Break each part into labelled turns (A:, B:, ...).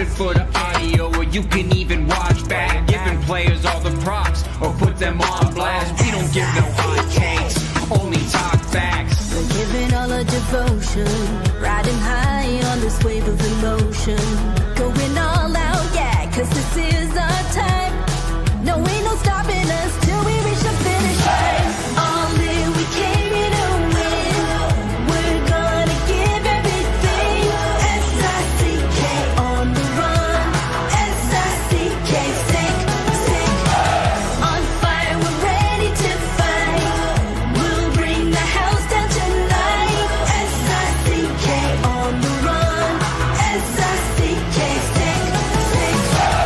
A: it for the audio, or you can even watch back. Giving players all the props, or put them on blast. We don't give no hot takes, only talk facts.
B: We're giving all our devotion, riding high on this wave of emotion. Going all out, yeah, cause this is our time. No, ain't no stopping us till we reach the finish line. All in, we came here to win. We're gonna give everything. S-I-C-K on the run. S-I-C-K, sick, sick. On fire, we're ready to fight. We'll bring the house down tonight. S-I-C-K on the run. S-I-C-K, sick, sick.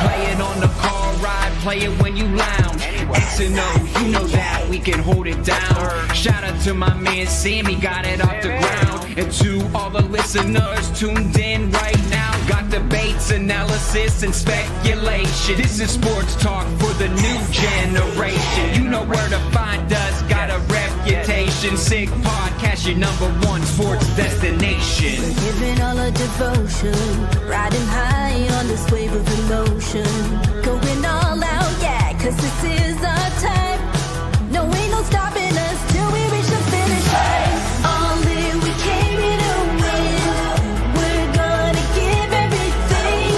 A: Play it on the car ride, play it when you lounge. X and O, you know that we can hold it down. Shout out to my man Sammy, got it off the ground. And to all the listeners tuned in right now, got debates, analysis, and speculation. This is sports talk for the new generation. You know where to find us, got a reputation. Sick podcast, your #1 sports destination.
B: We're giving all our devotion, riding high on this wave of emotion. Going all out, yeah, cause this is our time. No, ain't no stopping us till we reach the finish line. All in, we came here to win. We're gonna give everything.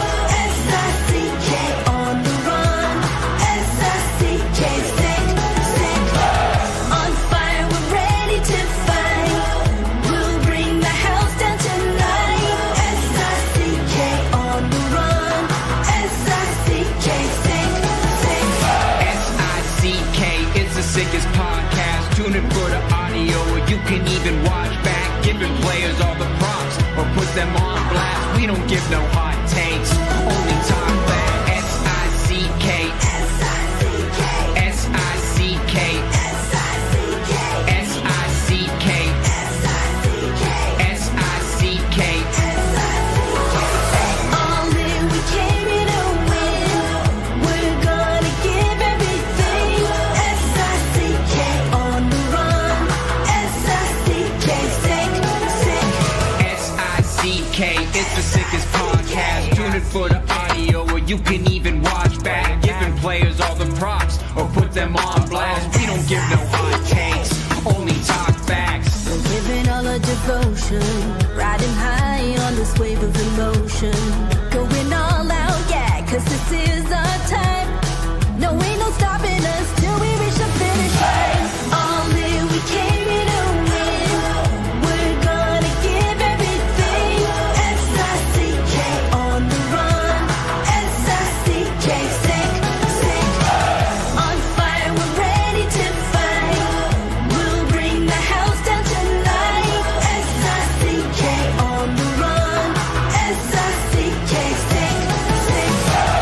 B: S-I-C-K on the run. S-I-C-K, sick, sick. On fire, we're ready to fight. We'll bring the house down tonight. S-I-C-K on the run. S-I-C-K, sick, sick.
A: S-I-C-K is the sickest podcast. Tune in for the audio, or you can even watch back. Giving players all the props, or put them on blast. We don't give no hot takes, only talk back. S-I-C-K,
B: S-I-C-K,
A: S-I-C-K,
B: S-I-C-K,
A: S-I-C-K,
B: S-I-C-K,
A: S-I-C-K.
B: All in, we came here to win. We're gonna give everything. S-I-C-K on the run. S-I-C-K, sick, sick.
A: S-I-C-K, it's the sickest podcast. Tune in for the audio, or you can even watch back. Giving players all the props, or put them on blast. We don't give no hot takes, only talk facts.
B: We're giving all our devotion, riding high on this wave of emotion. Going all out, yeah, cause this is our time. No, ain't no stopping us till we reach the finish line. All in, we came here to win. We're gonna give everything. S-I-C-K on the run. S-I-C-K, sick, sick. On fire, we're ready to fight. We'll bring the house down tonight. S-I-C-K on the run. S-I-C-K, sick, sick.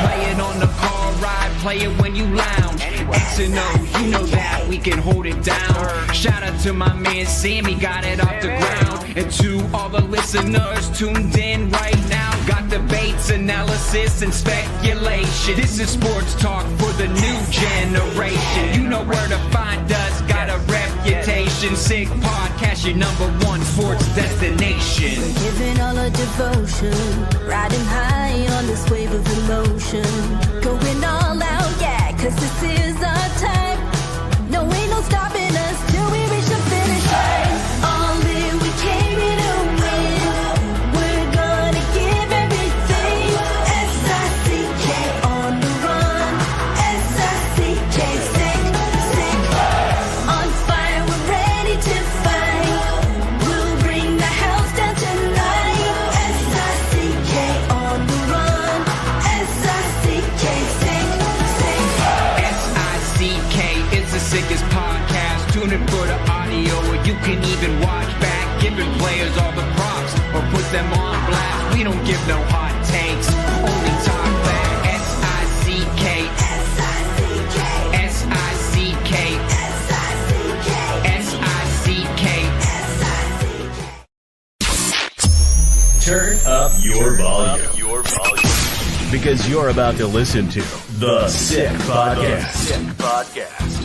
A: Play it on the car ride, play it when you lounge. X and O, you know that we can hold it down. Shout out to my man Sammy, got it off the ground. And to all the listeners tuned in right now, got debates, analysis, and speculation. This is sports talk for the new generation. You know where to find us, got a reputation. Sick podcast, your #1 sports destination.
B: We're giving all our devotion, riding high on this wave of emotion. Going all out, yeah, cause this is our time. No, ain't no stopping us till we reach the finish line. All in, we came here to win. We're gonna give everything. S-I-C-K on the run. S-I-C-K, sick, sick. On fire, we're ready to fight. We'll bring the house down tonight. S-I-C-K on the run. S-I-C-K, sick, sick.
A: S-I-C-K, it's the sickest podcast. Tune in for the audio, or you can even watch back. Giving players all the props, or put them on blast. We don't give no hot takes, only talk back. S-I-C-K,
B: S-I-C-K,
A: S-I-C-K,
B: S-I-C-K,
A: S-I-C-K.
B: S-I-C-K.
C: Turn up your volume. Because you're about to listen to The Sick Podcast.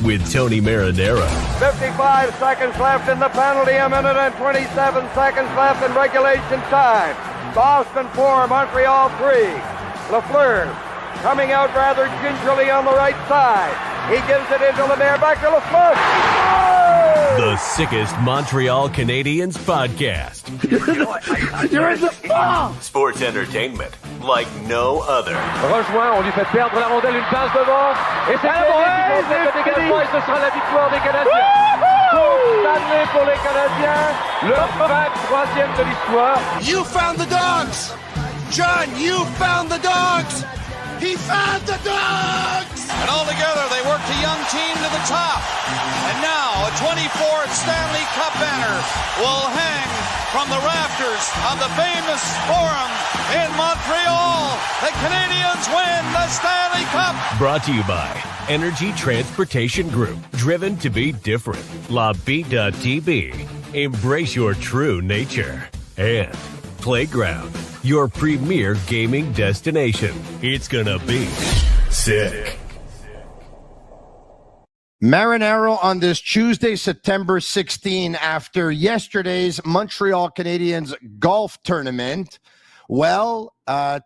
C: With Tony Marinaro.
D: 55 seconds left in the penalty, a minute and 27 seconds left in regulation time. Boston 4, Montreal 3. Lafleur coming out rather gingerly on the right side. He gives it into Lemaire, back to Lafleur. Oh!
C: The sickest Montreal Canadiens podcast.
E: You're in the ball!
C: Sports entertainment like no other.
F: Rejoint, on lui fait perdre la rondelle, une passe devant. Et c'est le dégagement et ce sera la victoire des Canadiens. Coupe Stanley pour les Canadiens. Le 23e de l'histoire.
E: You found the dogs! John, you found the dogs! He found the dogs!
G: And all together, they worked a young team to the top. And now, a 24th Stanley Cup banner will hang from the rafters of the famous Forum in Montreal. The Canadiens win the Stanley Cup.
C: Brought to you by Energy Transportation Group. Driven to be different. La Vida Tibi. Embrace your true nature. And Playground, your premier gaming destination. It's gonna be sick.
H: Marinaro on this Tuesday, September 16, after yesterday's Montreal Canadiens golf tournament. Well,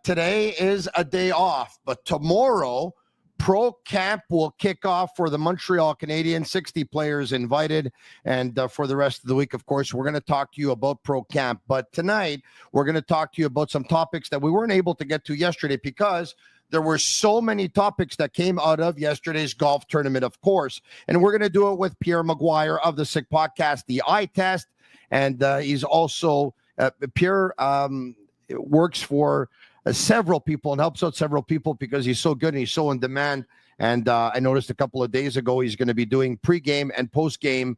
H: today is a day off, but tomorrow, Pro Camp will kick off for the Montreal Canadiens, 60 players invited. And for the rest of the week, of course, we're going to talk to you about Pro Camp. But tonight, we're going to talk to you about some topics that we weren't able to get to yesterday because there were so many topics that came out of yesterday's golf tournament, of course. And we're going to do it with Pierre McGuire of the Sick Podcast, the Eye Test. And he's also, Pierre works for several people and helps out several people because he's so good and he's so in demand. And I noticed a couple of days ago he's going to be doing pregame and postgame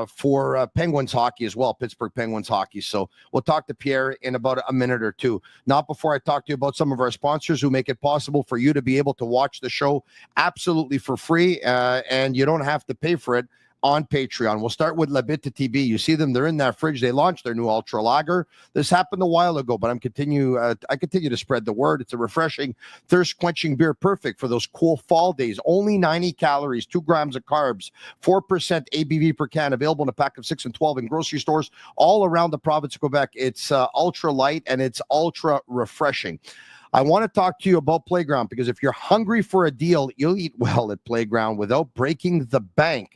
H: for Penguins hockey as well, Pittsburgh Penguins hockey. So we'll talk to Pierre in about a minute or two. Not before I talk to you about some of our sponsors who make it possible for you to be able to watch the show absolutely for free, and you don't have to pay for it on Patreon. We'll start with Bittt Tibi. You see them, they're in that fridge. They launched their new Ultra Lager. This happened a while ago, but I continue to spread the word. It's a refreshing, thirst-quenching beer, perfect for those cool fall days. Only 90 calories, 2 grams of carbs, 4% ABV per can, available in a pack of 6 and 12 in grocery stores all around the province of Quebec. It's ultra light and it's ultra refreshing. I want to talk to you about Playground because if you're hungry for a deal, you'll eat well at Playground without breaking the bank.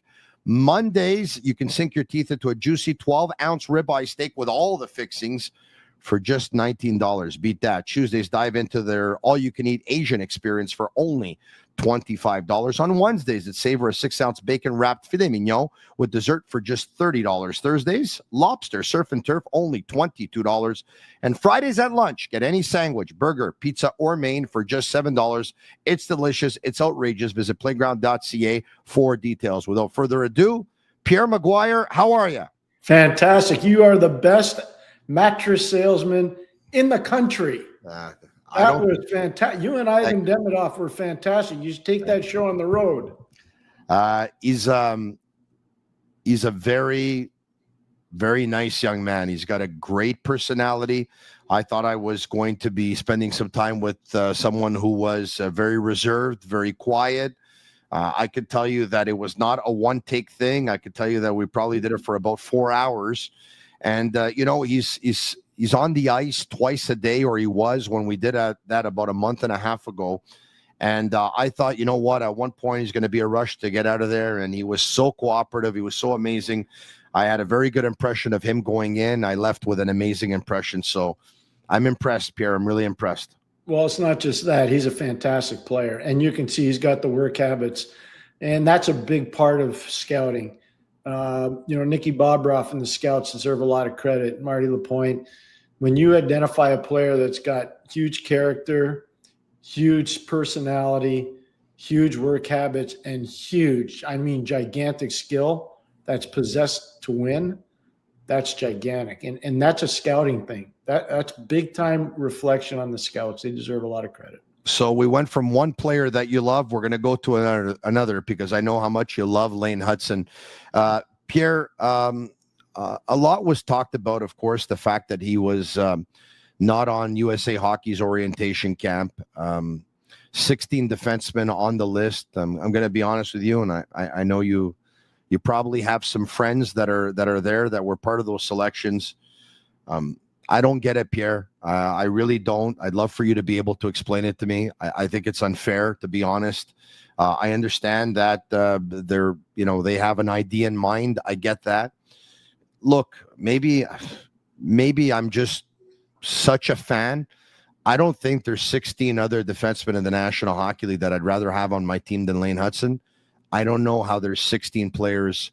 H: Mondays, you can sink your teeth into a juicy 12-ounce ribeye steak with all the fixings for just $19. Beat that. Tuesdays, dive into their all-you-can-eat Asian experience for only $25. On Wednesdays, it's savor a 6-ounce bacon-wrapped filet mignon with dessert for just $30. Thursdays, lobster, surf and turf, only $22. And Fridays at lunch, get any sandwich, burger, pizza, or main for just $7. It's delicious. It's outrageous. Visit playground.ca for details. Without further ado, Pierre McGuire, how are you?
I: Fantastic. You are the best mattress salesman in the country. That was fantastic. You and Ivan Demidov were fantastic. You should take that show on the road.
H: He's a very, very nice young man. He's got a great personality. I thought I was going to be spending some time with someone who was very reserved, very quiet. I could tell you that it was not a one-take thing. I could tell you that we probably did it for about 4 hours. And, he's on the ice twice a day, or he was when we did that about a month and a half ago. And I thought, you know what, at one point he's going to be a rush to get out of there. And he was so cooperative. He was so amazing. I had a very good impression of him going in. I left with an amazing impression. So I'm impressed, Pierre. I'm really impressed.
I: Well, it's not just that. He's a fantastic player. And you can see he's got the work habits. And that's a big part of scouting. Nicky Bobroff and the scouts deserve a lot of credit. Marty Lapointe. When you identify a player that's got huge character, huge personality, huge work habits, and gigantic skill that's possessed to win, that's gigantic. And that's a scouting thing. That's big-time reflection on the scouts. They deserve a lot of credit.
H: So we went from one player that you love. We're going to go to another because I know how much you love Lane Hutson. Pierre, a lot was talked about, of course, the fact that he was not on USA Hockey's orientation camp. 16 defensemen on the list. I'm going to be honest with you, and I know you probably have some friends that are there that were part of those selections. I don't get it, Pierre. I really don't. I'd love for you to be able to explain it to me. I think it's unfair, to be honest. I understand that they have an idea in mind. I get that. Look, maybe I'm just such a fan. I don't think there's 16 other defensemen in the National Hockey League that I'd rather have on my team than Lane Hutson. I don't know how there's 16 players,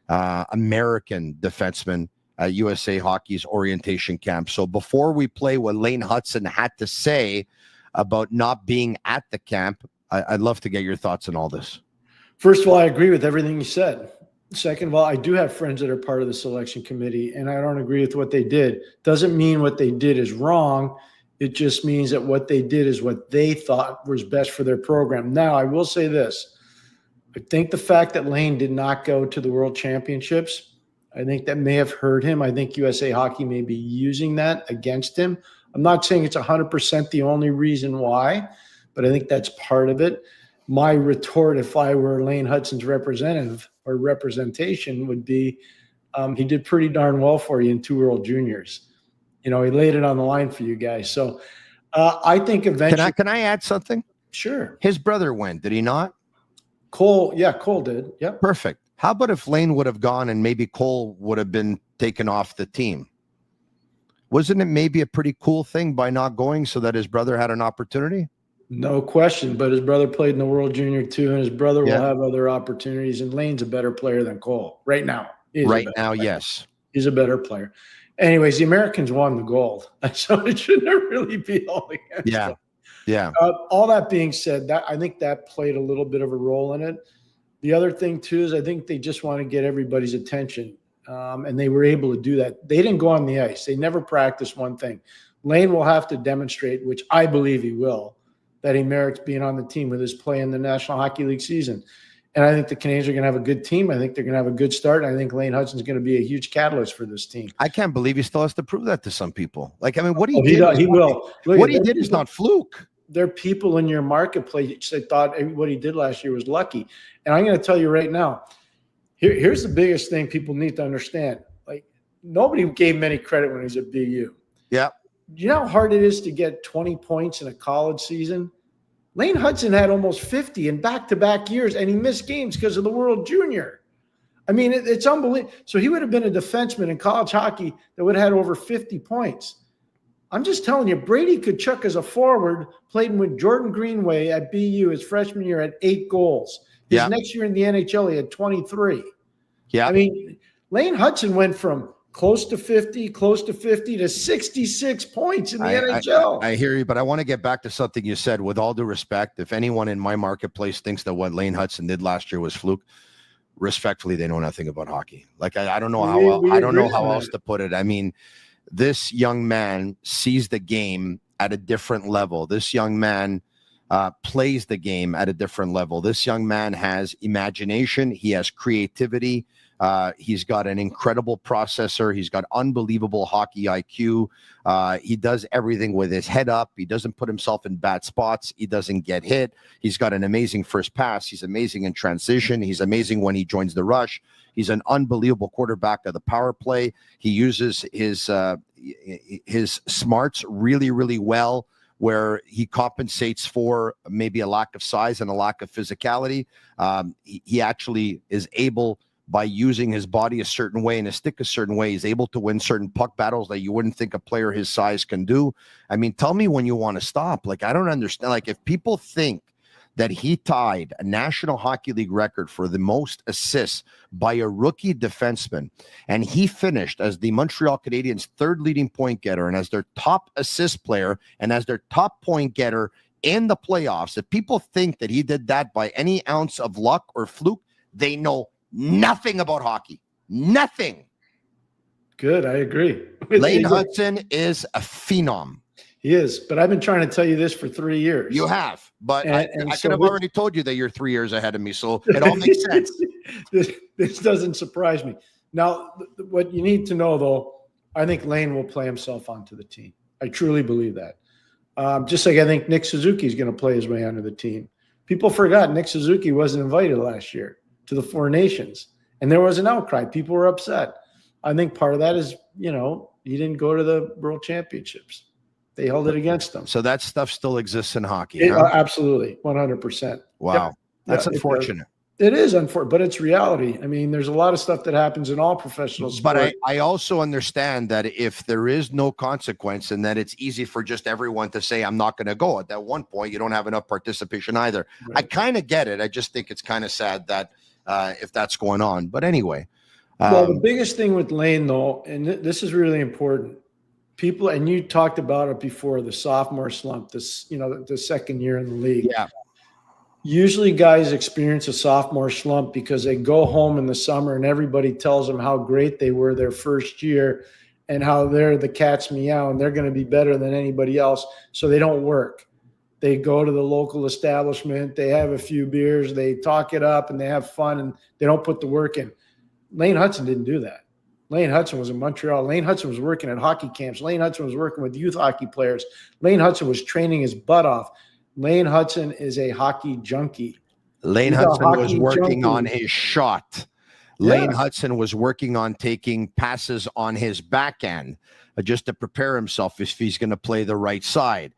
H: American defensemen at USA Hockey's orientation camp. So before we play what Lane Hutson had to say about not being at the camp, I'd love to get your thoughts on all this.
I: First of all, I agree with everything you said. Second of all, I do have friends that are part of the selection committee, and I don't agree with what they did. Doesn't mean what they did is wrong. It just means that what they did is what they thought was best for their program. Now, I will say this. I think the fact that Lane did not go to the World Championships, I think that may have hurt him. I think USA Hockey may be using that against him. I'm not saying it's 100% the only reason why, but I think that's part of it. My retort, if I were Lane Hutson's representative or representation, would be he did pretty darn well for you in 2 World Juniors. He laid it on the line for you guys. So I think eventually.
H: Can I add something?
I: Sure.
H: His brother went, did he not?
I: Cole did. Yep.
H: Perfect. How about if Lane would have gone and maybe Cole would have been taken off the team? Wasn't it maybe a pretty cool thing by not going so that his brother had an opportunity?
I: No question, but his brother played in the World Junior too, and his brother will have other opportunities, and Lane's a better player than Cole right now.
H: Yes.
I: He's a better player. Anyways, the Americans won the gold, so it shouldn't really be all against them.
H: Yeah.
I: All that being said, I think that played a little bit of a role in it. The other thing, too, is I think they just want to get everybody's attention, and they were able to do that. They didn't go on the ice. They never practiced one thing. Lane will have to demonstrate, which I believe he will, that he merits being on the team with his play in the National Hockey League season. And I think the Canadiens are going to have a good team. I think they're going to have a good start. I think Lane Hutson's going to be a huge catalyst for this team.
H: I can't believe he still has to prove that to some people. What he
I: will.
H: What he did is not fluke.
I: There are people in your marketplace that thought what he did last year was lucky. And I'm going to tell you right now, here's the biggest thing people need to understand. Nobody gave him any credit when he was at BU.
H: Yeah.
I: You know how hard it is to get 20 points in a college season? Lane Hutson had almost 50 in back-to-back years, and he missed games because of the World Junior. I mean, it's unbelievable. So he would have been a defenseman in college hockey that would have had over 50 points. I'm just telling you, Brady Tkachuk as a forward played with Jordan Greenway at BU his freshman year at 8 goals. His next year in the NHL, he had 23.
H: Yeah.
I: I mean, Lane Hutson went from close to 50 to 66 points in the NHL.
H: I hear you, but I want to get back to something you said. With all due respect, if anyone in my marketplace thinks that what Lane Hutson did last year was fluke, respectfully, they know nothing about hockey. I don't know how else to put it. I mean, this young man sees the game at a different level. This young man plays the game at a different level. This young man has imagination. He has creativity. He's got an incredible processor. He's got unbelievable hockey IQ. He does everything with his head up. He doesn't put himself in bad spots. He doesn't get hit. He's got an amazing first pass. He's amazing in transition. He's amazing when he joins the rush. He's an unbelievable quarterback of the power play. He uses his smarts really, really well, where he compensates for maybe a lack of size and a lack of physicality. He actually is able, by using his body a certain way and his stick a certain way, he's able to win certain puck battles that you wouldn't think a player his size can do. I mean, tell me when you want to stop. I don't understand. If people think that he tied a National Hockey League record for the most assists by a rookie defenseman, and he finished as the Montreal Canadiens' 3rd leading point getter and as their top assist player and as their top point getter in the playoffs, if people think that he did that by any ounce of luck or fluke, they know nothing about hockey. Nothing.
I: Good. I agree.
H: Lane Hutson is a phenom.
I: He is, but I've been trying to tell you this for 3 years.
H: You have, but I could have already told you that you're 3 years ahead of me, so it all makes sense.
I: This doesn't surprise me. Now, what you need to know, though, I think Lane will play himself onto the team. I truly believe that. Just like I think Nick Suzuki is going to play his way onto the team. People forgot Nick Suzuki wasn't invited last year to the Four Nations, and there was an outcry. People were upset. I think part of that is, He didn't go to the World Championships. They held it against him.
H: So that stuff still exists in hockey. Huh?
I: Absolutely, 100%.
H: Wow,
I: Yep.
H: that's unfortunate.
I: It is unfortunate, but it's reality. I mean, there's a lot of stuff that happens in all professional sports.
H: But I also understand that if there is no consequence and that it's easy for just everyone to say, I'm not going to go, at that one point, you don't have enough participation either. Right. I kind of get it. I just think it's kind of sad that if that's going on. But anyway.
I: Well, the biggest thing with Lane, though, and this is really important, people, and you talked about it before, the sophomore slump, the second year in the league.
H: Yeah.
I: Usually guys experience a sophomore slump because they go home in the summer and everybody tells them how great they were their first year and how they're the cat's meow and they're going to be better than anybody else. So they don't work. They go to the local establishment, they have a few beers, they talk it up and they have fun and they don't put the work in. Lane Hutson didn't do that. Lane Hutson was in Montreal. Lane Hutson was working at hockey camps. Lane Hutson was working with youth hockey players. Lane Hutson was training his butt off. Lane Hutson is a hocky junkie.
H: Lane Hutson was working on his shot. Lane Hutson was working on taking passes on his backhand just to prepare himself if he's going to play the right side.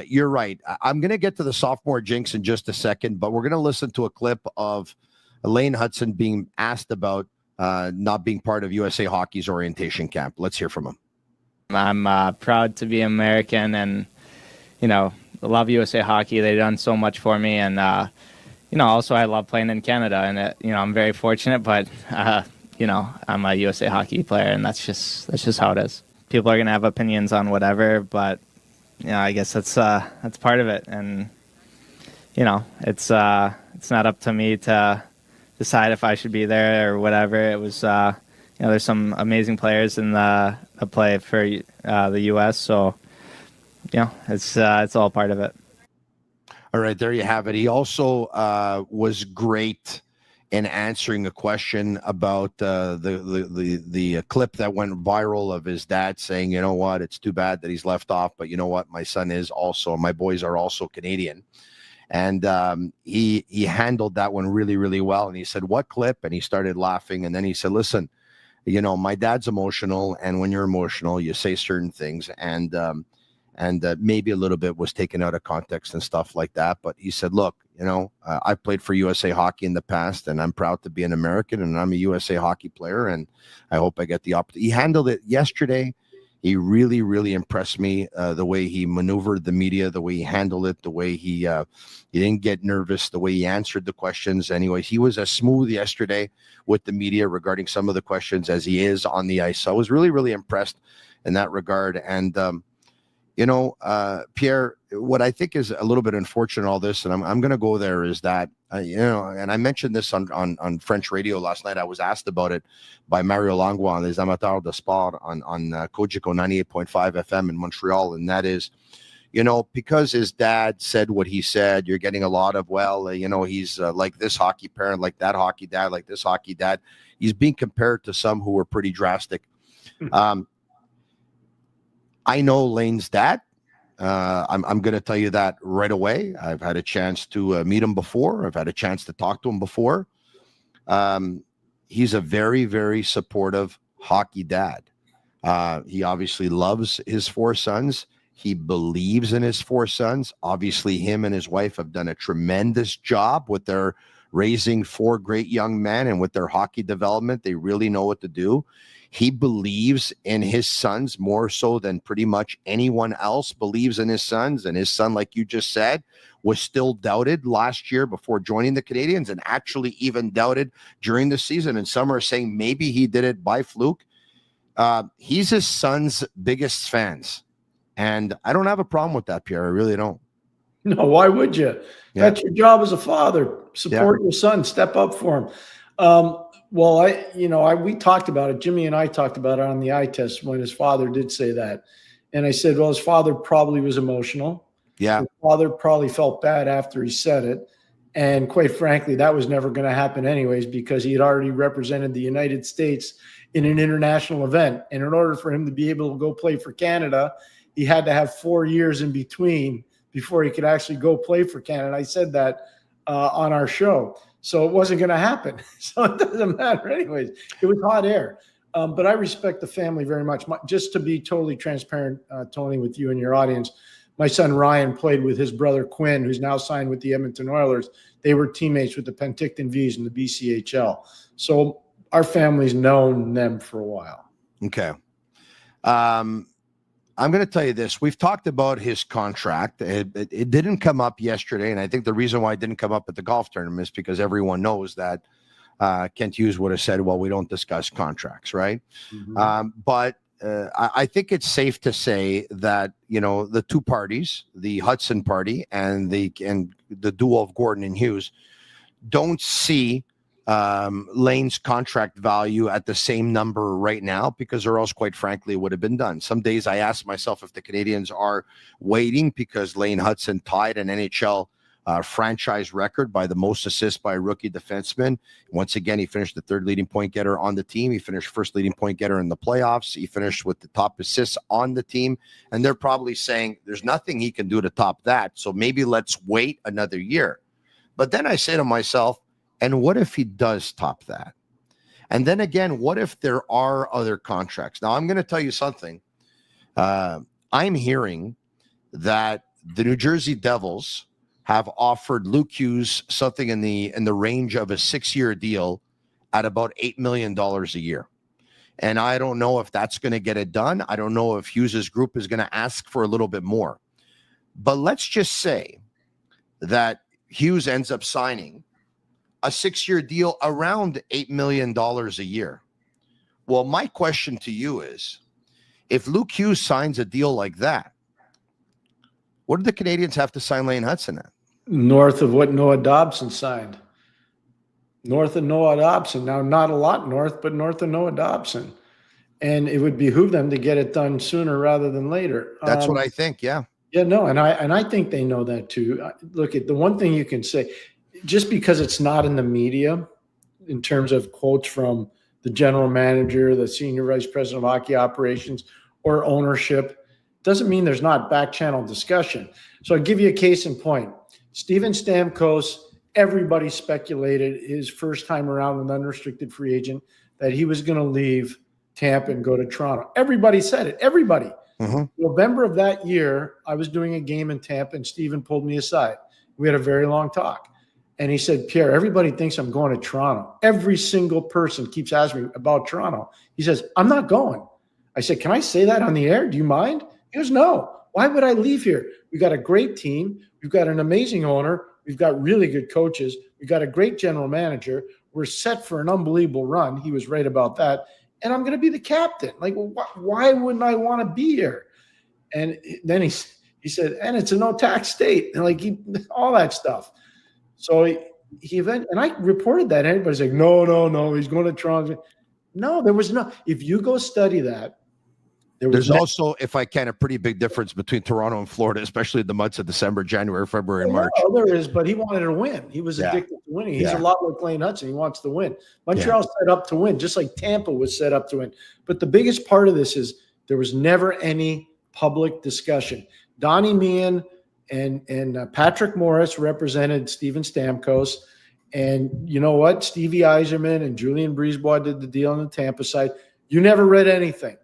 H: You're right. I'm going to get to the sophomore jinx in just a second, but we're going to listen to a clip of Lane Hutson being asked about not being part of USA Hockey's orientation camp. Let's hear from him.
J: I'm proud to be American and, I love USA Hockey. They've done so much for me. And, also I love playing in Canada. And, I'm very fortunate, but, I'm a USA Hockey player, and that's just how it is. People are going to have opinions on whatever, but, I guess that's part of it. And, it's not up to me to decide if I should be there or whatever. It was, there's some amazing players in the play for the U.S., so, it's all part of it.
H: All right, there you have it. He also was great in answering a question about the clip that went viral of his dad saying, you know what, it's too bad that he's left off, but you know what, my boys are also Canadian. And he handled that one really, really well. And he said, what clip? And he started laughing. And then he said, listen, my dad's emotional. And when you're emotional, you say certain things. And maybe a little bit was taken out of context and stuff like that. But he said, look, I played for USA Hockey in the past, and I'm proud to be an American, and I'm a USA Hockey player, and I hope I get the opportunity. He handled it yesterday. He really, really impressed me, the way he maneuvered the media, the way he handled it, the way he didn't get nervous, the way he answered the questions. Anyways, he was as smooth yesterday with the media regarding some of the questions as he is on the ice. So I was really, really impressed in that regard. And, Pierre, what I think is a little bit unfortunate in all this, and I'm going to go there, is that, and I mentioned this on French radio last night. I was asked about it by Mario Langlois on Les Amateurs de Sport on Cogeco 98.5 FM in Montreal. And that is, because his dad said what he said, you're getting a lot of, he's like this hockey parent, like that hockey dad, like this hockey dad. He's being compared to some who were pretty drastic. I know Lane's dad. I'm going to tell you that right away. I've had a chance to meet him before. I've had a chance to talk to him before. He's a very, very supportive hockey dad. He obviously loves his 4 sons. He believes in his 4 sons. Obviously, him and his wife have done a tremendous job with their raising 4 great young men, and with their hockey development. They really know what to do. He believes in his sons more so than pretty much anyone else believes in his sons. And his son, like you just said, was still doubted last year before joining the Canadiens, and actually even doubted during the season. And some are saying maybe he did it by fluke. He's his son's biggest fans. And I don't have a problem with that, Pierre. I really don't.
I: No, why would you? Yeah. That's your job as a father. Support your son. Step up for him. We talked about it. Jimmy and I talked about it on the eye test when his father did say that. And I said, well, his father probably was emotional.
H: Yeah.
I: His father probably felt bad after he said it. And quite frankly, that was never going to happen anyways, because he had already represented the United States in an international event. And in order for him to be able to go play for Canada, he had to have 4 years in between before he could actually go play for Canada. I said that on our show. So it wasn't going to happen. So it doesn't matter anyways. It was hot air. But I respect the family very much. Just to be totally transparent, Tony, with you and your audience, my son Ryan played with his brother Quinn, who's now signed with the Edmonton Oilers. They were teammates with the Penticton Vs in the BCHL. So our family's known them for a while.
H: Okay. I'm going to tell you this. We've talked about his contract. It didn't come up yesterday, and I think the reason why it didn't come up at the golf tournament is because everyone knows that Kent Hughes would have said, well, we don't discuss contracts, right?
I: Mm-hmm.
H: But I think it's safe to say that, the two parties, the Hutson party and the duo of Gordon and Hughes, don't see Lane's contract value at the same number right now, because or else, quite frankly, it would have been done. Some days I ask myself if the Canadiens are waiting because Lane Hutson tied an NHL franchise record by the most assists by a rookie defenseman. Once again, he finished the third leading point getter on the team. He finished first leading point getter in the playoffs. He finished with the top assists on the team. And they're probably saying there's nothing he can do to top that. So maybe let's wait another year. But then I say to myself, and what if he does top that? And then again, what if there are other contracts? Now, I'm going to tell you something. I'm hearing that the New Jersey Devils have offered Luke Hughes something in the range of a 6-year deal at about $8 million a year. And I don't know if that's going to get it done. I don't know if Hughes's group is going to ask for a little bit more. But let's just say that Hughes ends up signing a 6-year deal around $8 million a year. Well, my question to you is, if Luke Hughes signs a deal like that, what do the Canadiens have to sign Lane Hutson at?
I: North of what Noah Dobson signed. North of Noah Dobson. Now, not a lot north, but north of Noah Dobson. And it would behoove them to get it done sooner rather than later.
H: That's what I think, yeah.
I: Yeah, no, and I think they know that too. Look, at the one thing you can say, just because it's not in the media in terms of quotes from the general manager, the senior vice president of hockey operations, or ownership, doesn't mean there's not back channel discussion. So I'll give you a case in point. Steven Stamkos, everybody speculated his first time around with unrestricted free agent that he was going to leave Tampa and go to Toronto. Everybody said it. Everybody.
H: Mm-hmm.
I: November of that year, I was doing a game in Tampa, and Steven pulled me aside. We had a very long talk. And he said, Pierre, everybody thinks I'm going to Toronto. Every single person keeps asking me about Toronto. He says, I'm not going. I said, can I say that on the air? Do you mind? He goes, no. Why would I leave here? We've got a great team. We've got an amazing owner. We've got really good coaches. We've got a great general manager. We're set for an unbelievable run. He was right about that. And I'm going to be the captain. Like, why wouldn't I want to be here? And then he said, and it's a no-tax state. And all that stuff. So he and I reported that. Everybody's like, no, he's going to Toronto. No, there was no. If you go study that,
H: there's also, if I can, a pretty big difference between Toronto and Florida, especially in the months of December, January, February, and March.
I: Well, there is, but he wanted to win. He was addicted to winning. He's a lot like Lane Hutson. He wants to win. Montreal's set up to win, just like Tampa was set up to win. But the biggest part of this is there was never any public discussion. Donnie Meehan and Patrick Morris represented Steven Stamkos. And you know what? Stevie Yzerman and Julian Brisebois did the deal on the Tampa side. You never read anything.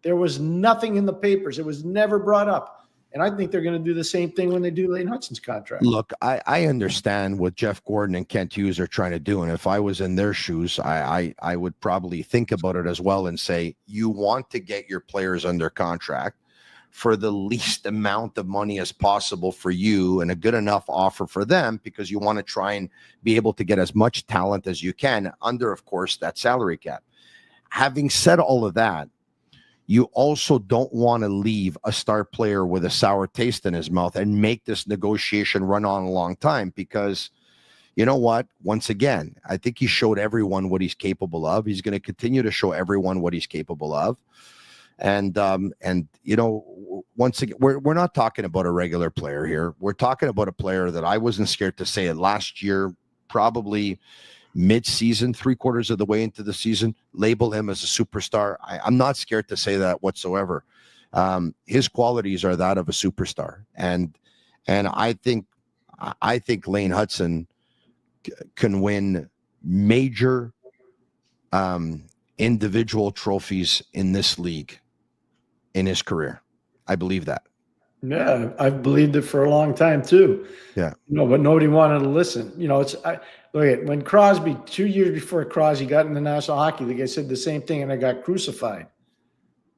I: There was nothing in the papers. It was never brought up. And I think they're going to do the same thing when they do Lane Hutson's contract.
H: Look, I understand what Jeff Gordon and Kent Hughes are trying to do. And if I was in their shoes, I would probably think about it as well and say, you want to get your players under contract for the least amount of money as possible for you and a good enough offer for them, because you want to try and be able to get as much talent as you can under, of course, that salary cap. Having said all of that, you also don't want to leave a star player with a sour taste in his mouth and make this negotiation run on a long time, because you know what? Once again, I think he showed everyone what he's capable of. He's going to continue to show everyone what he's capable of. And you know, once again, we're not talking about a regular player here. We're talking about a player that I wasn't scared to say it last year, probably mid-season, 3/4 of the way into the season, label him as a superstar. I'm not scared to say that whatsoever. His qualities are that of a superstar. And I think Lane Hutson can win major individual trophies in this league in his career. I believe that.
I: Yeah, I've believed it for a long time too.
H: Yeah.
I: But nobody wanted to listen. Look at when Crosby, 2 years before Crosby got in the National Hockey League, I said the same thing, and I got crucified.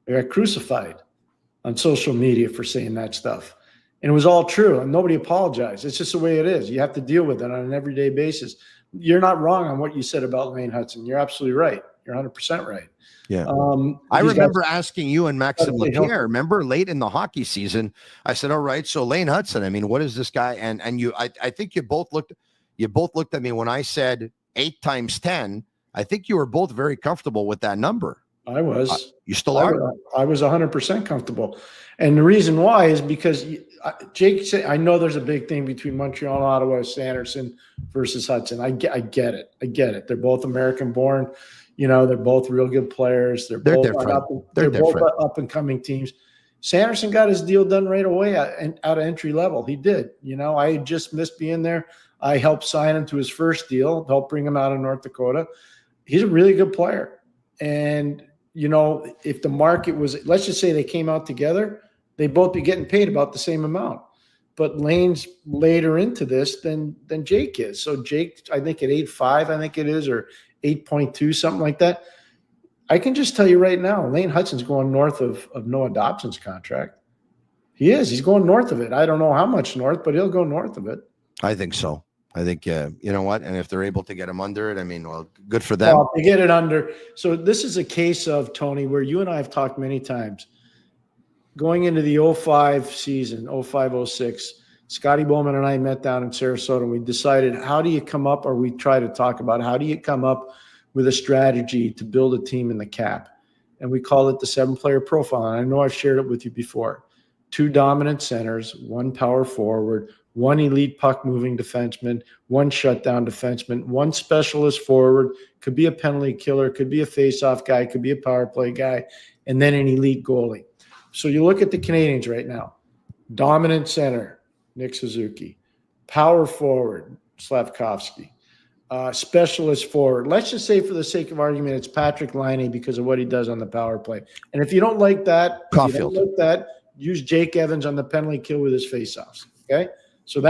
I: I got crucified on social media for saying that stuff. And it was all true, and nobody apologized. It's just the way it is. You have to deal with it on an everyday basis. You're not wrong on what you said about Lane Hutson. You're absolutely right. You're 100% right.
H: Yeah. I remember asking you and Maxim Lapierre, remember late in the hockey season, I said, all right, so Lane Hutson, I mean, what is this guy? And I think you both looked at me when I said 8 times 10. I think you were both very comfortable with that number.
I: I was.
H: You still are?
I: I was 100% comfortable. And the reason why is because Jake said, I know there's a big thing between Montreal and Ottawa, Sanderson versus Hutson. I get it. I get it. They're both American born. They're both real good players. They're both
H: different.
I: Both up and coming teams. Sanderson got his deal done right away out of entry level. He did. I had just missed being there. I helped sign him to his first deal, helped bring him out of North Dakota. He's a really good player. And, if the market was, let's just say they came out together, they'd both be getting paid about the same amount. But Lane's later into this than Jake is. So Jake, I think at 8.5, I think it is, or 8.2, something like that. I can just tell you right now, Lane Hutson's going north of Noah Dobson's contract. He is. He's going north of it. I don't know how much north, but he'll go north of it.
H: I think so. I think, you know what? And if they're able to get him under it, I mean, well, good for them.
I: Well, they get it under. So this is a case of, Tony, where you and I have talked many times. Going into the 05 season, 05-06, Scotty Bowman and I met down in Sarasota, and we decided, how do you come up, or we try to talk about, how do you come up with a strategy to build a team in the cap? And we call it the 7-player profile. And I know I've shared it with you before. 2 dominant centers, 1 power forward, 1 elite puck-moving defenseman, 1 shutdown defenseman, 1 specialist forward, could be a penalty killer, could be a face-off guy, could be a power play guy, and then an elite goalie. So you look at the Canadiens right now. Dominant center, Nick Suzuki. Power forward, Slavkovsky. Specialist forward. Let's just say, for the sake of argument, it's Patrick Laine because of what he does on the power play. And if you don't like that, use Jake Evans on the penalty kill with his faceoffs. Okay? So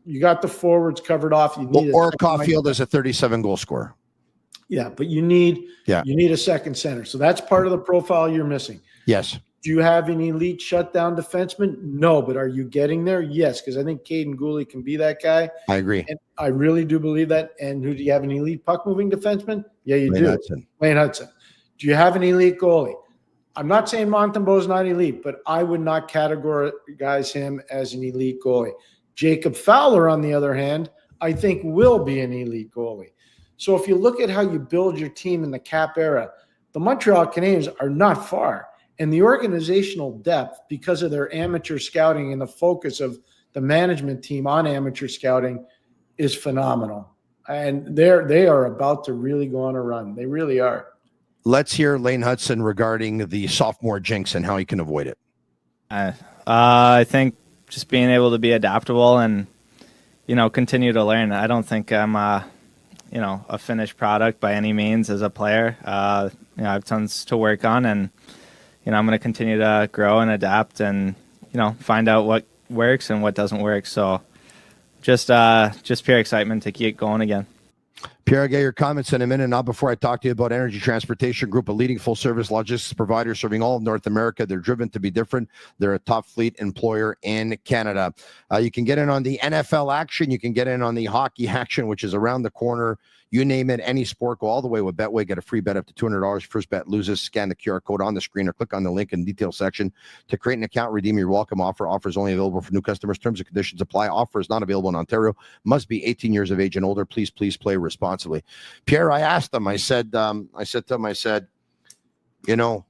I: you got the forwards covered off. You need
H: or Caulfield as a 37-goal scorer.
I: Yeah, but you need a second center. So that's part of the profile you're missing.
H: Yes.
I: Do you have an elite shutdown defenseman? No, but are you getting there? Yes, because I think Caden Gooley can be that guy.
H: I agree.
I: And I really do believe that. And who do you have, an elite puck-moving defenseman? Yeah, you do. Lane Hutson. Do you have an elite goalie? I'm not saying Montembeau's not elite, but I would not categorize him as an elite goalie. Jacob Fowler, on the other hand, I think will be an elite goalie. So if you look at how you build your team in the cap era, the Montreal Canadiens are not far. And the organizational depth, because of their amateur scouting and the focus of the management team on amateur scouting, is phenomenal. And they are about to really go on a run. They really are.
H: Let's hear Lane Hutson regarding the sophomore jinx and how he can avoid it.
J: I think just being able to be adaptable and, continue to learn. I don't think I'm a finished product by any means as a player. I have tons to work on, and I'm going to continue to grow and adapt and, find out what works and what doesn't work. So just pure excitement to keep going again.
H: Pierre, I'll get your comments in a minute. Now, before I talk to you about Energy Transportation Group, a leading full-service logistics provider serving all of North America. They're driven to be different. They're a top fleet employer in Canada. You can get in on the NFL action. You can get in on the hockey action, which is around the corner. You name it, any sport, go all the way with Betway. Get a free bet up to $200. First bet loses. Scan the QR code on the screen or click on the link in the details section to create an account. Redeem your welcome offer. Offers only available for new customers. Terms and conditions apply. Offer is not available in Ontario. Must be 18 years of age and older. Please play responsibly. Pierre, I asked them. I said to them,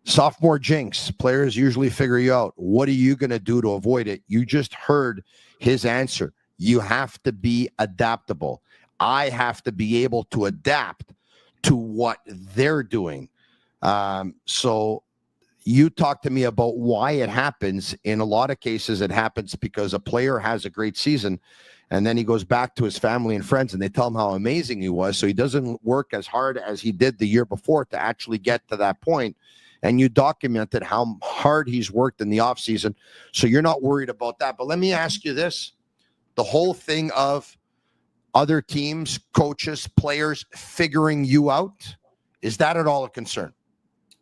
H: sophomore jinx. Players usually figure you out. What are you going to do to avoid it? You just heard his answer. You have to be adaptable. I have to be able to adapt to what they're doing. So, you talk to me about why it happens. In a lot of cases, it happens because a player has a great season, and then he goes back to his family and friends, and they tell him how amazing he was. So he doesn't work as hard as he did the year before to actually get to that point. And you documented how hard he's worked in the offseason. So you're not worried about that. But let me ask you this. The whole thing of other teams, coaches, players figuring you out, is that at all a concern?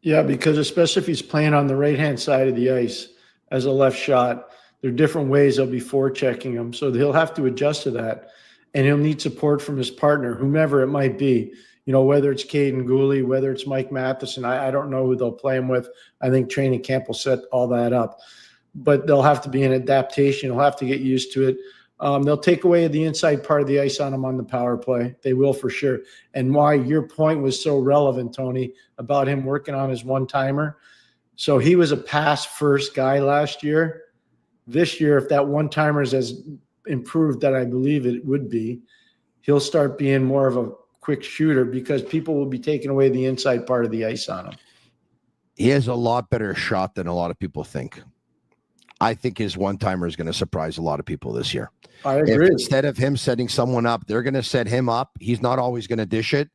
I: Yeah, because especially if he's playing on the right-hand side of the ice as a left shot, there are different ways they'll be forechecking him. So he'll have to adjust to that. And he'll need support from his partner, whomever it might be. You know, whether it's Caden Gooley, whether it's Mike Matheson, I don't know who they'll play him with. I think training camp will set all that up. But there'll have to be an adaptation. He'll have to get used to it. They'll take away the inside part of the ice on him on the power play. They will for sure. And why your point was so relevant, Tony, about him working on his one-timer. So he was a pass-first guy last year. This year, if that one-timer is as improved that I believe it would be, he'll start being more of a quick shooter because people will be taking away the inside part of the ice on him.
H: He has a lot better shot than a lot of people think. I think his one-timer is going to surprise a lot of people this year.
I: I agree.
H: If instead of him setting someone up, they're going to set him up. He's not always going to dish it.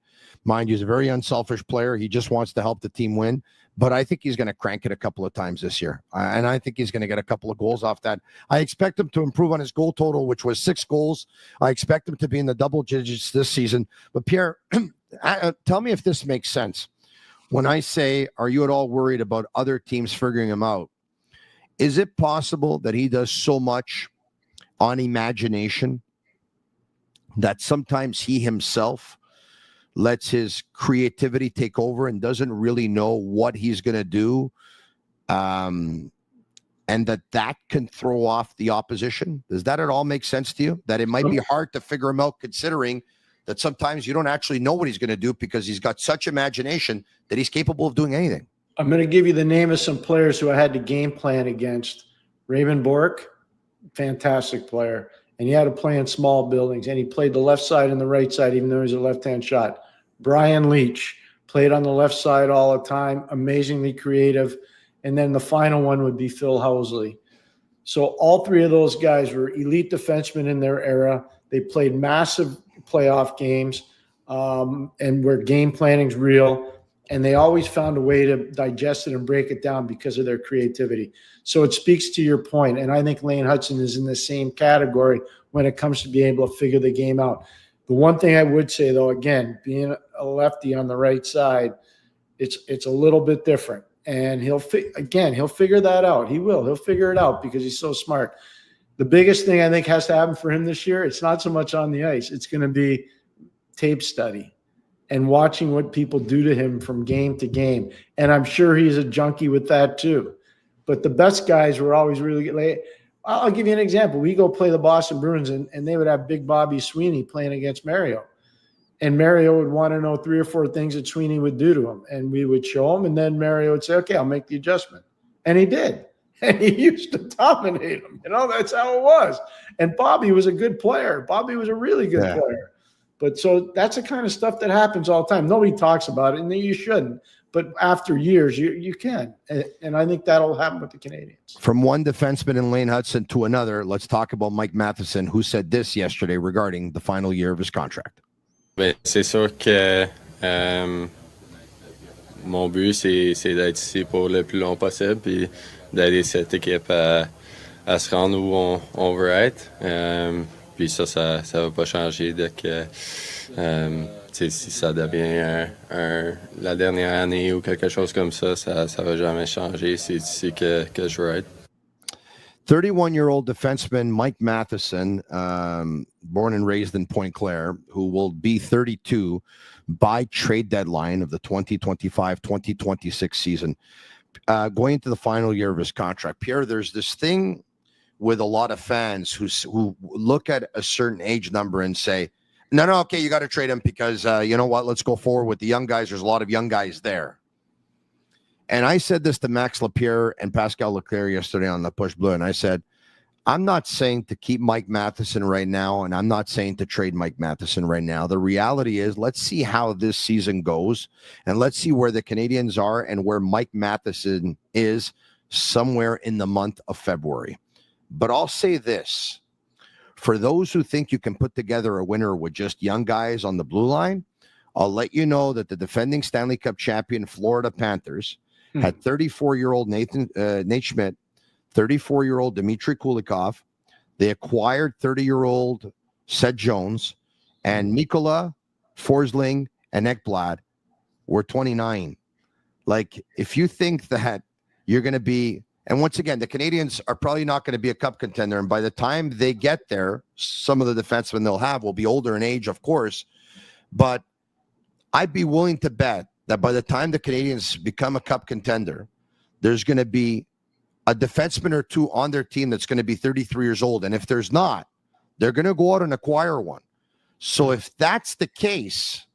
H: Mind you, he's a very unselfish player. He just wants to help the team win. But I think he's going to crank it a couple of times this year. And I think he's going to get a couple of goals off that. I expect him to improve on his goal total, which was 6 goals. I expect him to be in the double digits this season. But Pierre, tell me if this makes sense. When I say, are you at all worried about other teams figuring him out? Is it possible that he does so much on imagination that sometimes he himself lets his creativity take over and doesn't really know what he's going to do, and that can throw off the opposition? Does that at all make sense to you? That it might be hard to figure him out, considering that sometimes you don't actually know what he's going to do because he's got such imagination that he's capable of doing anything.
I: I'm going to give you the name of some players who I had to game plan against. Raven Bork, fantastic player. And he had to play in small buildings. And he played the left side and the right side, even though he's a left-hand shot. Brian Leach played on the left side all the time, amazingly creative. And then the final one would be Phil Housley. So all three of those guys were elite defensemen in their era. They played massive playoff games, and where game planning's real. And they always found a way to digest it and break it down because of their creativity. So it speaks to your point. And I think Lane Hutson is in the same category when it comes to being able to figure the game out. The one thing I would say, though, again, being a lefty on the right side, it's a little bit different. And he'll figure that out. He will. He'll figure it out because he's so smart. The biggest thing I think has to happen for him this year, it's not so much on the ice. It's going to be tape study and watching what people do to him from game to game. And I'm sure he's a junkie with that too. But the best guys were always really good. I'll give you an example. We go play the Boston Bruins, and they would have Big Bobby Sweeney playing against Mario. And Mario would want to know 3 or 4 things that Sweeney would do to him. And we would show him, and then Mario would say, okay, I'll make the adjustment. And he did. And he used to dominate him. That's how it was. And Bobby was a good player. Bobby was a really good player. But so that's the kind of stuff that happens all the time. Nobody talks about it, and you shouldn't. But after years, you can. And I think that'll happen with the Canadiens.
H: From one defenseman in Lane Hutson to another, let's talk about Mike Matheson, who said this yesterday regarding the final year of his contract.
K: C'est sûr que mon but, c'est d'être ici pour le plus long possible puis d'aider cette équipe à se rendre où on veut être. Puis ça va pas changer dès que si ça devient la dernière année ou quelque chose comme ça va jamais changer. C'est ici que je veux être.
H: 31-year-old defenseman Mike Matheson, born and raised in Pointe Claire, who will be 32 by trade deadline of the 2025-2026 season, going into the final year of his contract. Pierre, there's this thing with a lot of fans who look at a certain age number and say, no, okay, you got to trade him because, you know what, let's go forward with the young guys. There's a lot of young guys there. And I said this to Max Lapierre and Pascal Leclerc yesterday on the Push Blue, and I said, I'm not saying to keep Mike Matheson right now, and I'm not saying to trade Mike Matheson right now. The reality is, let's see how this season goes, and let's see where the Canadiens are and where Mike Matheson is somewhere in the month of February. But I'll say this. For those who think you can put together a winner with just young guys on the blue line, I'll let you know that the defending Stanley Cup champion Florida Panthers had 34-year-old Nate Schmidt, 34-year-old Dmitry Kulikov. They acquired 30-year-old Seth Jones, and Mikola, Forsling, and Ekblad were 29. Like, if you think that you're going to be, and once again, the Canadiens are probably not going to be a cup contender, and by the time they get there, some of the defensemen they'll have will be older in age, of course, but I'd be willing to bet that by the time the Canadiens become a cup contender, there's going to be a defenseman or two on their team that's going to be 33 years old. And if there's not, they're going to go out and acquire one. So if that's the case,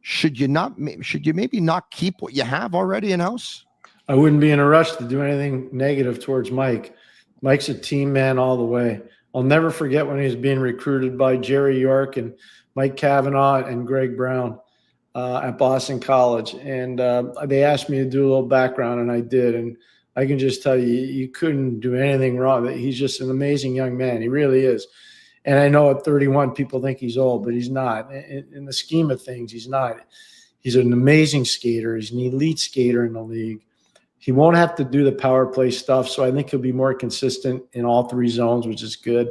H: should you maybe not keep what you have already in-house?
I: I wouldn't be in a rush to do anything negative towards Mike. Mike's a team man all the way. I'll never forget when he was being recruited by Jerry York and Mike Cavanaugh and Greg Brown at Boston College. And they asked me to do a little background, and I did. And I can just tell you, you couldn't do anything wrong. He's just an amazing young man. He really is. And I know at 31, people think he's old, but he's not. In the scheme of things, he's not. He's an amazing skater. He's an elite skater in the league. He won't have to do the power play stuff, so I think he'll be more consistent in all three zones, which is good.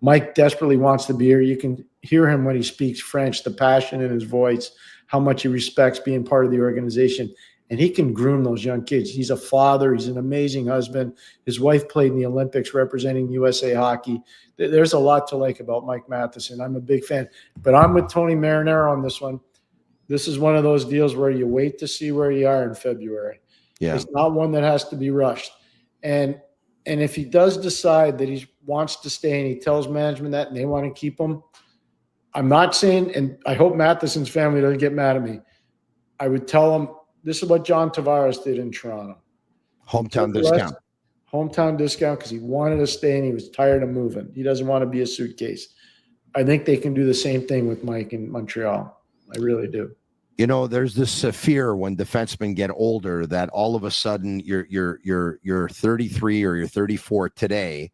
I: Mike desperately wants to be here. You can hear him when he speaks French, the passion in his voice, how much he respects being part of the organization. And he can groom those young kids. He's a father. He's an amazing husband. His wife played in the Olympics representing USA Hockey. There's a lot to like about Mike Matheson. I'm a big fan. But I'm with Tony Marinaro on this one. This is one of those deals where you wait to see where you are in February.
H: Yeah.
I: It's not one that has to be rushed. And if he does decide that he wants to stay and he tells management that and they want to keep him, I'm not saying, and I hope Matheson's family doesn't get mad at me, I would tell him, this is what John Tavares did in Toronto.
H: Hometown discount.
I: Hometown discount because he wanted to stay and he was tired of moving. He doesn't want to be a suitcase. I think they can do the same thing with Mike in Montreal. I really do.
H: You know, there's this fear when defensemen get older that all of a sudden you're 33 or you're 34 today,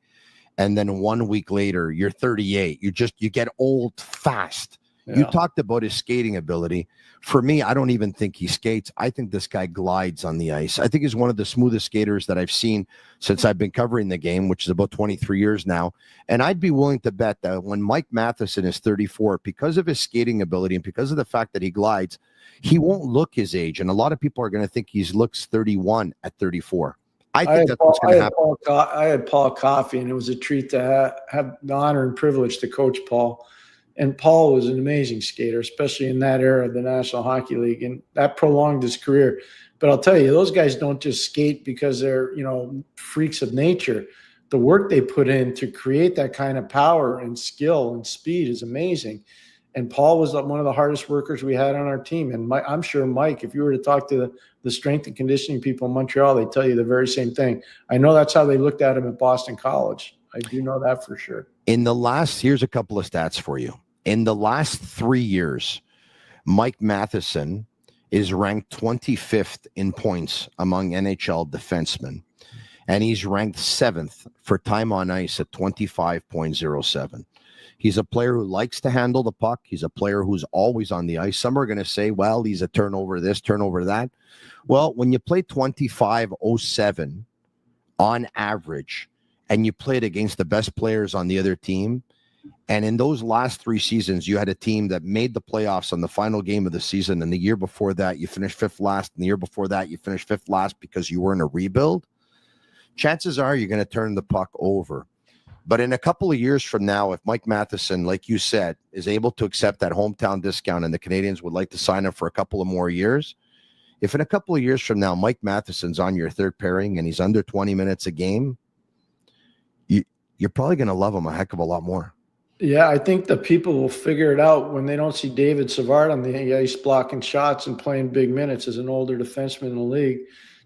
H: and then 1 week later you're 38. You get old fast. Yeah. You talked about his skating ability. For me, I don't even think he skates. I think this guy glides on the ice. I think he's one of the smoothest skaters that I've seen since I've been covering the game, which is about 23 years now. And I'd be willing to bet that when Mike Matheson is 34, because of his skating ability and because of the fact that he glides, he won't look his age. And a lot of people are going to think he looks 31 at 34. I think that's what's going to happen.
I: I had Paul Coffey, and it was a treat to have the honor and privilege to coach Paul. And Paul was an amazing skater, especially in that era of the National Hockey League, and that prolonged his career. But I'll tell you, those guys don't just skate because they're, freaks of nature. The work they put in to create that kind of power and skill and speed is amazing. And Paul was one of the hardest workers we had on our team. And I'm sure, Mike, if you were to talk to the strength and conditioning people in Montreal, they'd tell you the very same thing. I know that's how they looked at him at Boston College. I do know that for sure.
H: Here's a couple of stats for you. In the last 3 years, Mike Matheson is ranked 25th in points among NHL defensemen, and he's ranked 7th for time on ice at 25.07. He's a player who likes to handle the puck. He's a player who's always on the ice. Some are going to say, well, he's a turnover this, turnover that. Well, when you play 25.07 on average, and you played against the best players on the other team, and in those last 3 seasons, you had a team that made the playoffs on the final game of the season. And the year before that, you finished 5th last. And the year before that, you finished 5th last because you were in a rebuild. Chances are you're going to turn the puck over. But in a couple of years from now, if Mike Matheson, like you said, is able to accept that hometown discount and the Canadiens would like to sign him for a couple of more years, if in a couple of years from now, Mike Matheson's on your third pairing and he's under 20 minutes a game, you're probably going to love him a heck of a lot more.
I: Yeah, I think the people will figure it out when they don't see David Savard on the ice blocking shots and playing big minutes as an older defenseman in the league.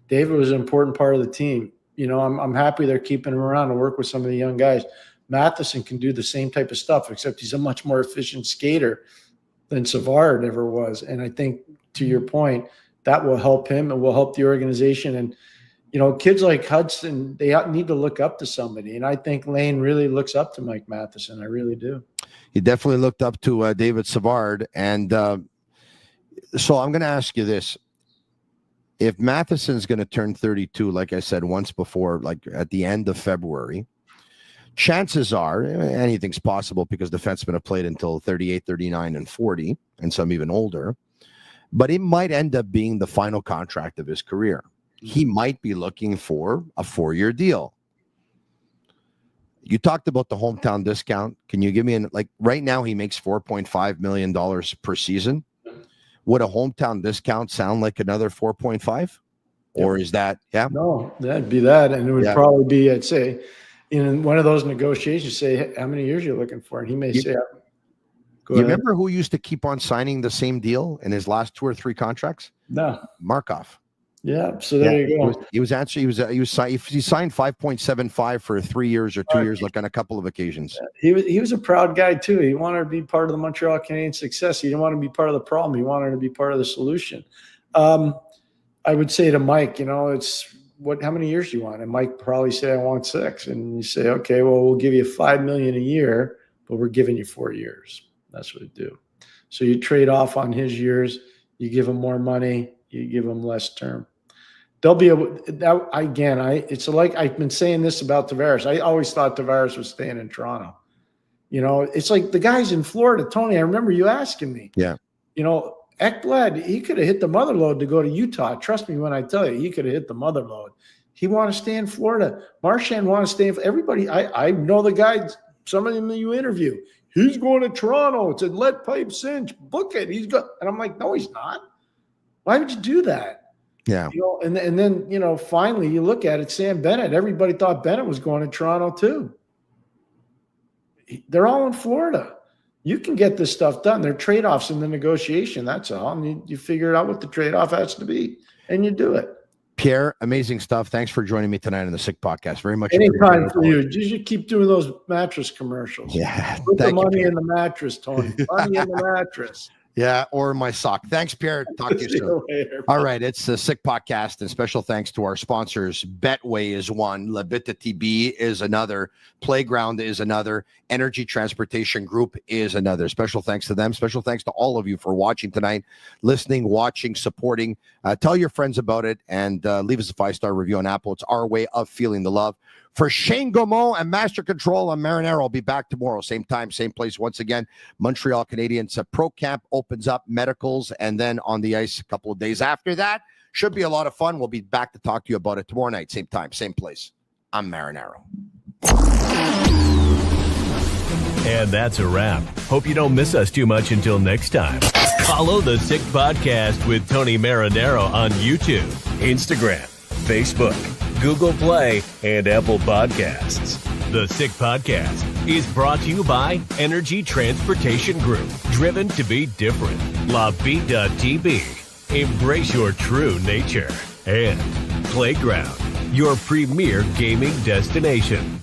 I: David was an important part of the team. I'm happy they're keeping him around to work with some of the young guys. Matheson can do the same type of stuff, except he's a much more efficient skater than Savard ever was. And I think, to your point, that will help him and will help the organization. And, kids like Hutson, they need to look up to somebody. And I think Lane really looks up to Mike Matheson. I really do.
H: He definitely looked up to David Savard. And so I'm going to ask you this. If Matheson's going to turn 32, like I said once before, like at the end of February, chances are anything's possible because defensemen have played until 38, 39, and 40, and some even older. But it might end up being the final contract of his career. He might be looking for a 4-year deal. You talked about the hometown discount. Can you give me right now he makes $4.5 million per season. Would a hometown discount sound like another 4.5? Or is that,
I: No, that'd be that. And it would probably be, I'd say, in one of those negotiations, say, hey, how many years you're looking for? And he may say, go ahead.
H: Remember who used to keep on signing the same deal in his last 2 or 3 contracts?
I: No.
H: Markov.
I: Yeah, so there you go.
H: He signed 5.75 for 3 years or 2 years, like on a couple of occasions.
I: He was a proud guy too. He wanted to be part of the Montreal Canadiens' success. He didn't want to be part of the problem. He wanted to be part of the solution. I would say to Mike, it's how many years do you want? And Mike probably say, I want 6. And you say, okay, well, we'll give you $5 million a year, but we're giving you 4 years. That's what we do. So you trade off on his years. You give him more money. You give him less term. They'll be able that again. It's like I've been saying this about Tavares. I always thought Tavares was staying in Toronto. It's like the guys in Florida, Tony. I remember you asking me.
H: Yeah.
I: Ekblad, he could have hit the mother load to go to Utah. Trust me when I tell you, he could have hit the mother load. He want to stay in Florida. Marchand want to stay in everybody. I know the guys. Some of them that you interview. He's going to Toronto. It's a lead pipe cinch. Book it. He's got, and I'm like, no, he's not. Why would you do that?
H: Yeah.
I: And then, finally you look at it, Sam Bennett. Everybody thought Bennett was going to Toronto too. They're all in Florida. You can get this stuff done. There are trade-offs in the negotiation. That's all. And you figure out what the trade-off has to be, and you do it.
H: Pierre, amazing stuff. Thanks for joining me tonight on the Sick Podcast. Very much.
I: Anytime for you. You should keep doing those mattress commercials.
H: Yeah.
I: Put the money in the mattress, Tony. Money in the mattress.
H: Yeah, or my sock. Thanks, Pierre. Talk to you soon. All right, it's the Sick Podcast, and special thanks to our sponsors. Betway is one, Tibi is another, Playground is another, Energy Transportation Group is another. Special thanks to them. Special thanks to all of you for watching tonight, listening, watching, supporting. Tell your friends about it, and leave us a 5-star review on Apple. It's our way of feeling the love. For Shane Gaumont and Master Control and Marinaro, I'll be back tomorrow, same time, same place. Once again, Montreal Canadiens Pro Camp opens up, medicals, and then on the ice a couple of days after that. Should be a lot of fun. We'll be back to talk to you about it tomorrow night, same time, same place. I'm Marinaro.
C: And that's a wrap. Hope you don't miss us too much until next time. Follow the Sick Podcast with Tony Marinaro on YouTube, Instagram, Facebook, Google Play, and Apple Podcasts. The Sick Podcast is brought to you by Energy Transportation Group, driven to be different. LaVie.tv, embrace your true nature. And Playground, your premier gaming destination.